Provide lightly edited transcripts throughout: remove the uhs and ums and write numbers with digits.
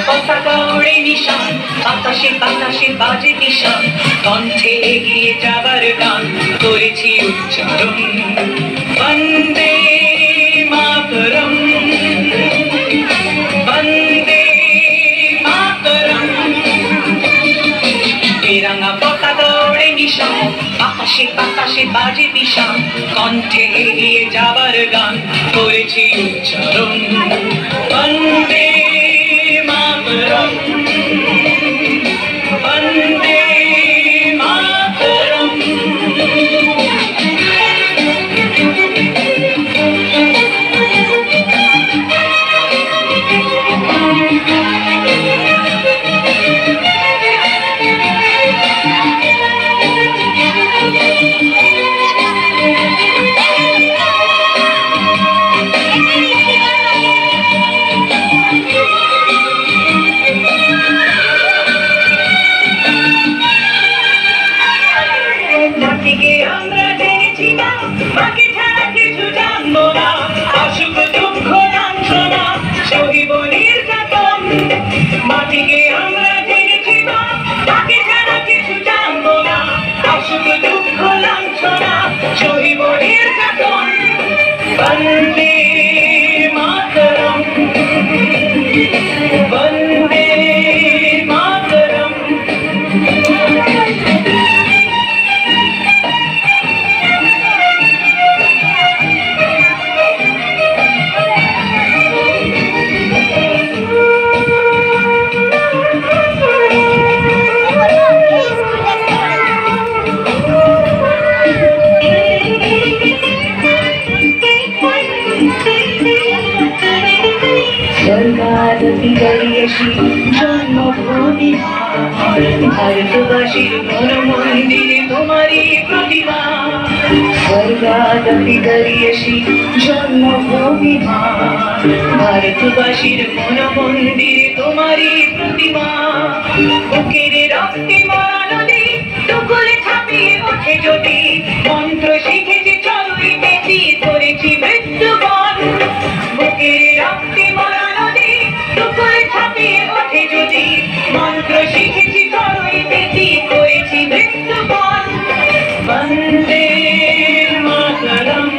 পতাকা ওড়ে নিশান, বাতাসে বাতাসে বাজে নিশান, কণ্ঠে এগিয়ে যাবার গান করেছি উচ্চারণ। বন্দে মাতরম, বন্দে মাতরম। তেরঙ্গা পতাকা ওড়ে নিশান, বাতাসে বাতাসে বাজে নিশান, কণ্ঠে এগিয়ে যাবার গান করেছি উচ্চারণ। বন্দে মাতরম, বন্দে মাতরম। মাটিকে আমরা জেনেছি না, মাকে ছাড়া কিছু জানবো না, অসুখ দুঃখ লাঞ্ছনা সহিব নির্যাতন। মাটিকে আমরা জেনেছি না, মাকে ছাড়া কিছু জানবো না, অসুখ দুঃখ লাঞ্ছনা সহিব নির্যাতন। বন্দে মাতরম, বন্দে মাতরম। স্বর্গাদপি গরিয়সী জন্মভূমি, ভারতবাসীর মন মন্দিরে তোমারই প্রতিমা। স্বর্গাদপি গরিয়সী জন্মভূমি, ভারতবাসীর মন মন্দিরে তোমারই প্রতিমা। বুকের রক্তে মরা নদী টুকুরে ছাপিয়ে ওঠে যদি, মন্ত্র শিখেছি চলুই বেশি করেছি মৃত্যুবন। বুকের রক্তে মরা নদী টুকুরে ছাপিয়ে ওঠে যদি, মন্ত্র শিখেছি চলুই বেশি করেছি মৃত্যুবন। বন্দে মাতরম,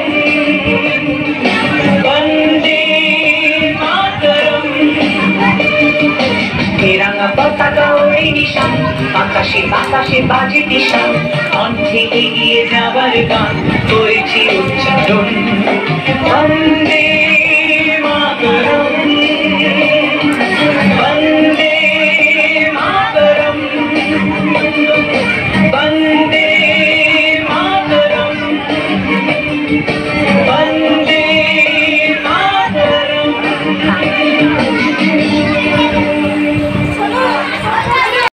বন্দে মাতরম। তেরঙ্গা পতাকা ওড়ে নিশান, আকাশে বাতাসে বাজে নিশান, কণ্ঠে এগিয়ে যাবার গান করেছি উচ্চারণ। বন্দে